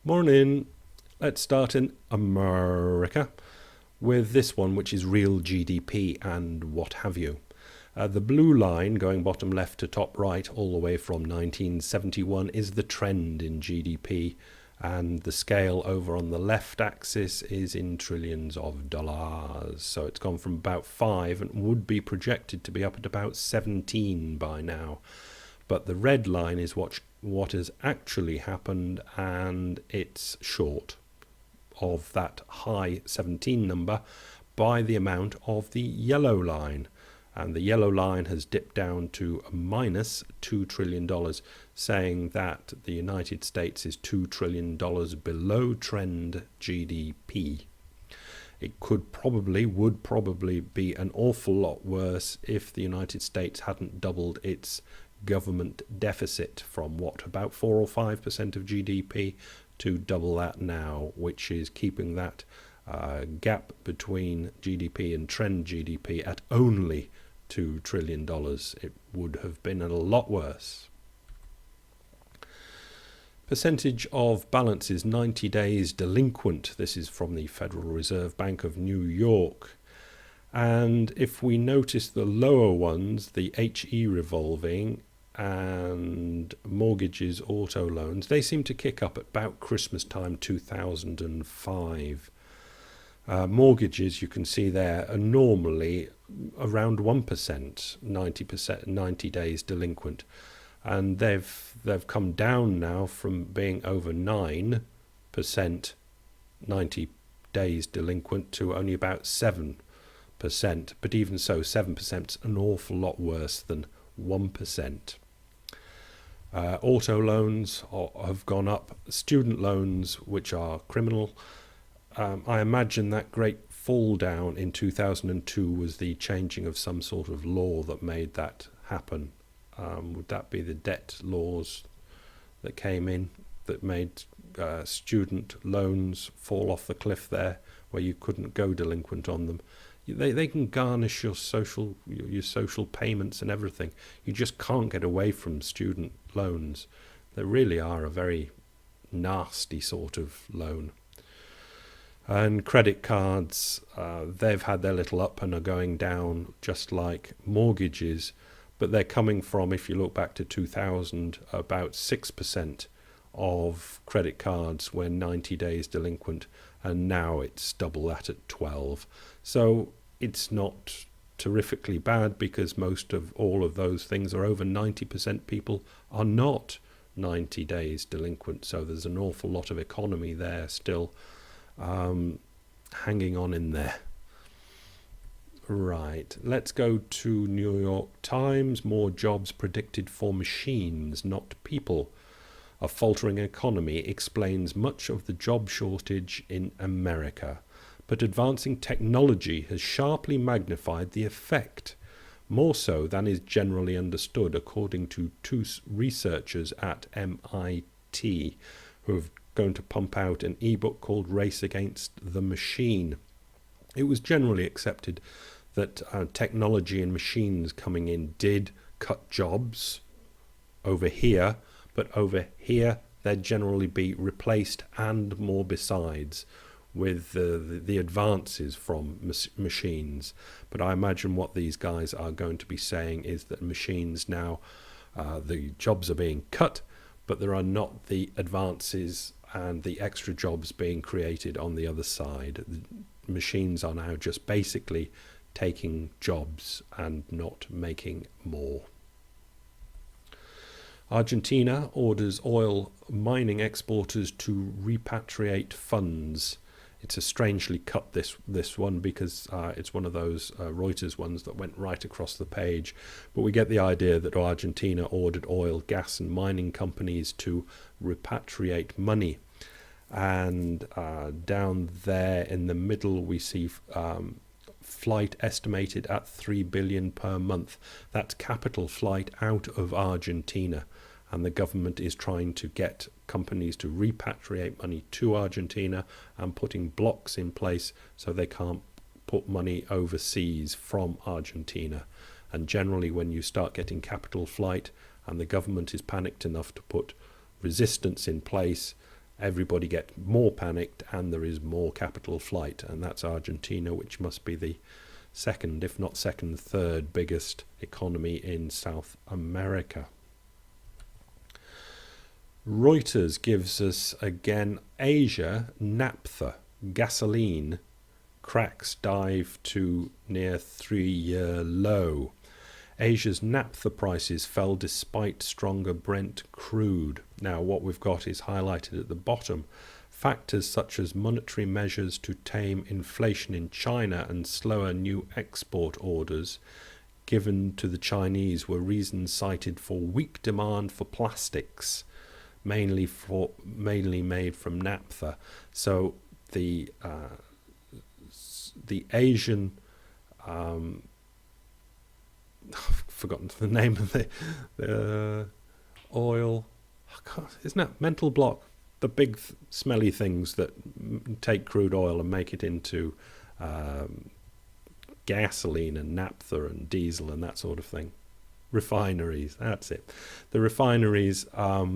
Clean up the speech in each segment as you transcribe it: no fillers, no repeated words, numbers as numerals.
Morning. Let's start in America with this one, which is real GDP and what have you. The blue line going bottom left to top right all the way from 1971 is the trend in GDP, and the scale over on the left axis is in trillions of dollars. So it's gone from about 5 and would be projected to be up at about 17 by now. But the red line is what has actually happened, and it's short of that high 17 number by the amount of the yellow line. And the yellow line has dipped down to minus $2 trillion, saying that the United States is $2 trillion below trend GDP. It would probably be an awful lot worse if the United States hadn't doubled its government deficit from about 4 or 5% of GDP to double that now, which is keeping that gap between GDP and trend GDP at only $2 trillion. It would have been a lot worse. Percentage of balance is 90 days delinquent. This is from the Federal Reserve Bank of New York. And if we notice the lower ones, the HE revolving and mortgages, auto loans, they seem to kick up at about Christmas time 2005. Mortgages, you can see there, are normally around 1%, 90 days delinquent. And they've come down now from being over 9%, 90 days delinquent, to only about 7%. But even so, 7% is an awful lot worse than 1%. Auto loans have gone up. Student loans, which are criminal, I imagine that great fall down in 2002 was the changing of some sort of law that made that happen. Would that be the debt laws that came in that made student loans fall off the cliff there, where you couldn't go delinquent on them? They can garnish your social payments and everything. You just can't get away from student loans. They really are a very nasty sort of loan. And credit cards, they've had their little up and are going down just like mortgages, but they're coming from, if you look back to 2000, about 6% of credit cards were 90 days delinquent, and now it's double that at 12. So it's not terrifically bad, because most of all of those things are over 90% people are not 90 days delinquent. So there's an awful lot of economy there still hanging on in there. Right, let's go to New York Times. More jobs predicted for machines, not people. A faltering economy explains much of the job shortage in America, but advancing technology has sharply magnified the effect, more so than is generally understood, according to two researchers at MIT who have going to pump out an ebook called Race Against the Machine. It was generally accepted that technology and machines coming in did cut jobs over here, but over here they'd generally be replaced and more besides with the advances from machines. But I imagine what these guys are going to be saying is that machines now, the jobs are being cut, but there are not the advances and the extra jobs being created on the other side. The machines are now just basically taking jobs and not making more. Argentina orders oil mining exporters to repatriate funds. It's a strangely cut, this one, because it's one of those Reuters ones that went right across the page. But we get the idea that Argentina ordered oil, gas and mining companies to repatriate money. And down there in the middle we see flight estimated at $3 billion per month. That's capital flight out of Argentina. And the government is trying to get companies to repatriate money to Argentina and putting blocks in place so they can't put money overseas from Argentina. And generally when you start getting capital flight and the government is panicked enough to put resistance in place, everybody gets more panicked and there is more capital flight, and that's Argentina, which must be the second, if not second, third biggest economy in South America. Reuters gives us again Asia, naphtha, gasoline, cracks dive to near 3-year low. Asia's naphtha prices fell despite stronger Brent crude. Now what we've got is highlighted at the bottom. Factors such as monetary measures to tame inflation in China and slower new export orders given to the Chinese were reasons cited for weak demand for plastics, mainly made from naphtha. So the Asian I've forgotten the name of the oil. Isn't that mental block? The big smelly things that take crude oil and make it into gasoline and naphtha and diesel and that sort of thing. Refineries, that's it. The refineries are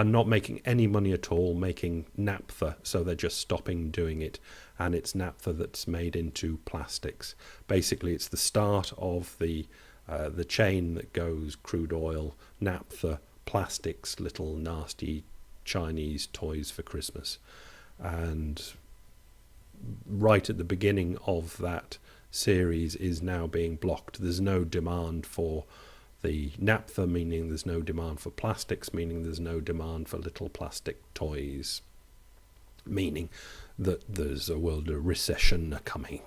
not making any money at all making naphtha, so they're just stopping doing it, and it's naphtha that's made into plastics. Basically it's the start of the chain that goes crude oil, naphtha, plastics, little nasty Chinese toys for Christmas. And right at the beginning of that series is now being blocked. There's no demand for the naphtha, meaning there's no demand for plastics, meaning there's no demand for little plastic toys, meaning that there's a world of recession coming.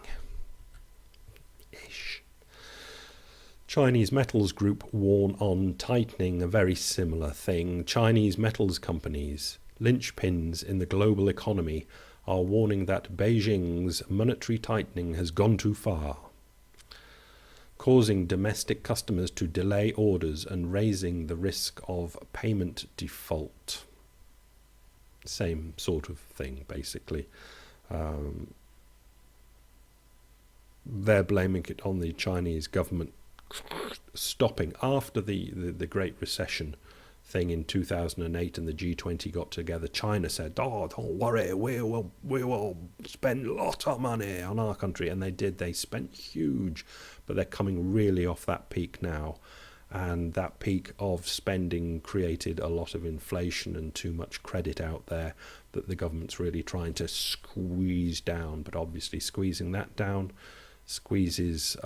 Ish. Chinese metals group warn on tightening, a very similar thing. Chinese metals companies, linchpins in the global economy, are warning that Beijing's monetary tightening has gone too far, causing domestic customers to delay orders and raising the risk of payment default. Same sort of thing, basically. They're blaming it on the Chinese government stopping after the Great Recession thing in 2008, and the G20 got together. China said, "Oh, don't worry, we will spend a lot of money on our country," and they did. They spent huge, but they're coming really off that peak now, and that peak of spending created a lot of inflation and too much credit out there that the government's really trying to squeeze down. But obviously squeezing that down squeezes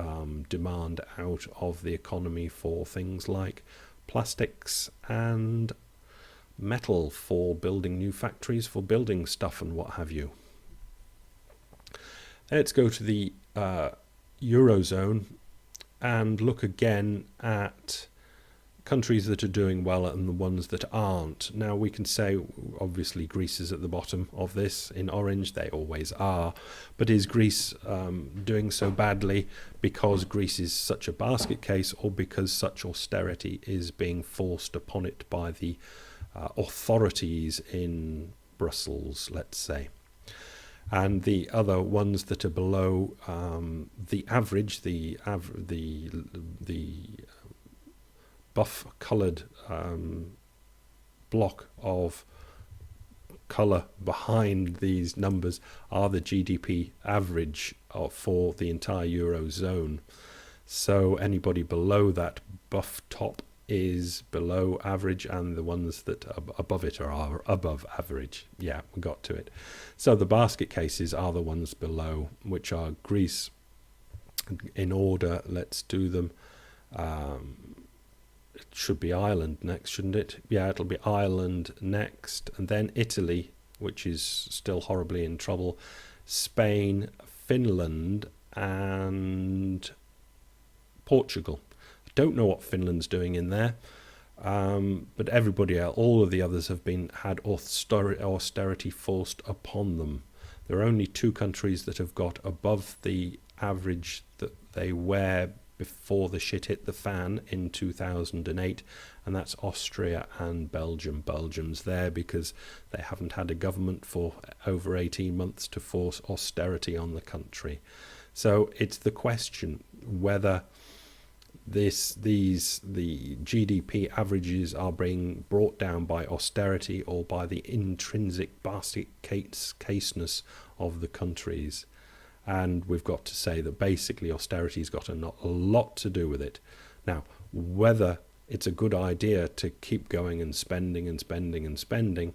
demand out of the economy for things like plastics and metal for building new factories, for building stuff and what have you. Let's go to the Eurozone and look again at countries that are doing well and the ones that aren't. Now we can say obviously Greece is at the bottom of this in orange, they always are, but is Greece doing so badly because Greece is such a basket case, or because such austerity is being forced upon it by the authorities in Brussels, let's say? And the other ones that are below the average, the buff-coloured block of colour behind these numbers are the GDP average for the entire Eurozone. So anybody below that buff top is below average, and the ones that are above it are above average. Yeah, we got to it. So the basket cases are the ones below, which are Greece. In order, let's do them. It should be Ireland next, shouldn't it? Yeah, it'll be Ireland next, and then Italy, which is still horribly in trouble, Spain, Finland, and Portugal. I don't know what Finland's doing in there, but everybody else, all of the others have had austerity forced upon them. There are only 2 countries that have got above the average that they were before the shit hit the fan in 2008, and that's Austria and Belgium. Belgium's there because they haven't had a government for over 18 months to force austerity on the country. So it's the question whether the GDP averages are being brought down by austerity or by the intrinsic basket caseness of the countries. And we've got to say that basically austerity's got a lot to do with it. Now, whether it's a good idea to keep going and spending and spending and spending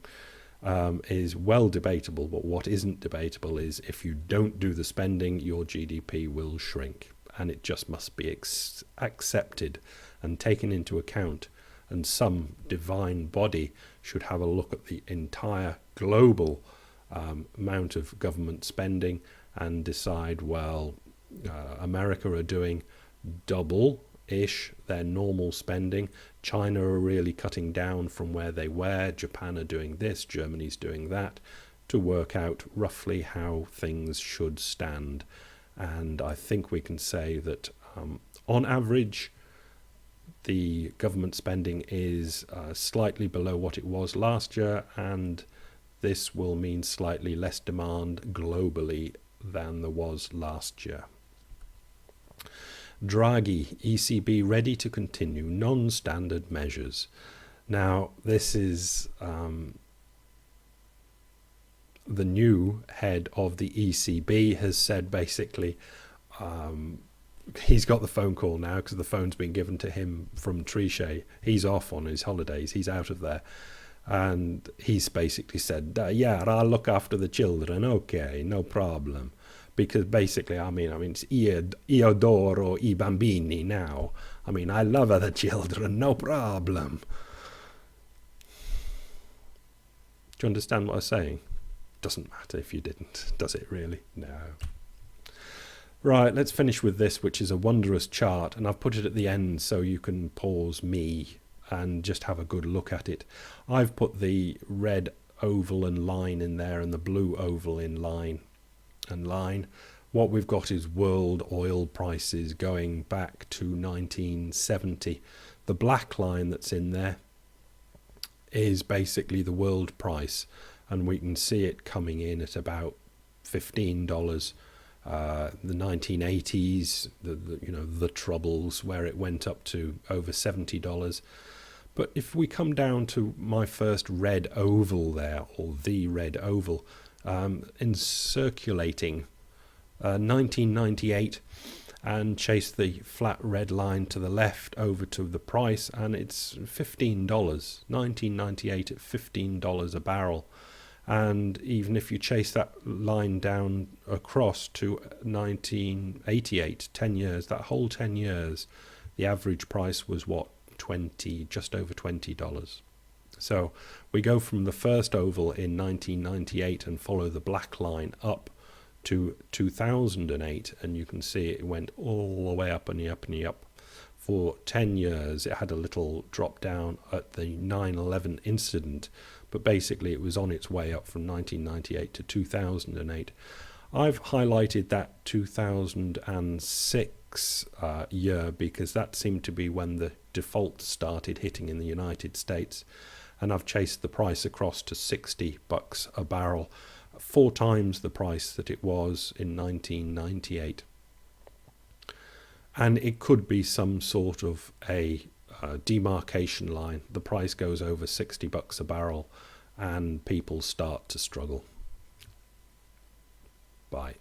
is well debatable, but what isn't debatable is if you don't do the spending, your GDP will shrink, and it just must be accepted and taken into account, and some divine body should have a look at the entire global amount of government spending and decide, well, America are doing double-ish their normal spending. China are really cutting down from where they were. Japan are doing this. Germany's doing that, to work out roughly how things should stand. And I think we can say that on average, the government spending is slightly below what it was last year, and this will mean slightly less demand globally than there was last year. Draghi, ECB ready to continue non-standard measures. Now, this is the new head of the ECB has said basically he's got the phone call now because the phone's been given to him from Trichet. He's off on his holidays. He's out of there. And he's basically said, yeah, I'll look after the children. Okay, no problem. Because basically, I mean, it's io adoro I bambini now. I mean, I love the children, no problem. Do you understand what I'm saying? Doesn't matter if you didn't, does it really? No. Right, let's finish with this, which is a wondrous chart, and I've put it at the end so you can pause me and just have a good look at it. I've put the red oval and line in there and the blue oval in line and line. What we've got is world oil prices going back to 1970. The black line that's in there is basically the world price, and we can see it coming in at about $15. The 1980s, the troubles where it went up to over $70. But if we come down to my first red oval there, or the red oval, in circulating 1998, and chase the flat red line to the left over to the price, and it's $15. 1998 at $15 a barrel. And even if you chase that line down across to 1988, 10 years, that whole 10 years, the average price was what? Just over $20. So we go from the first oval in 1998 and follow the black line up to 2008, and you can see it went all the way up and up and up. For 10 years, it had a little drop down at the 9/11 incident, but basically it was on its way up from 1998 to 2008. I've highlighted that 2006 year because that seemed to be when the default started hitting in the United States, and I've chased the price across to $60 a barrel, 4 times the price that it was in 1998. And it could be some sort of a demarcation line. The price goes over $60 a barrel and people start to struggle. Bye.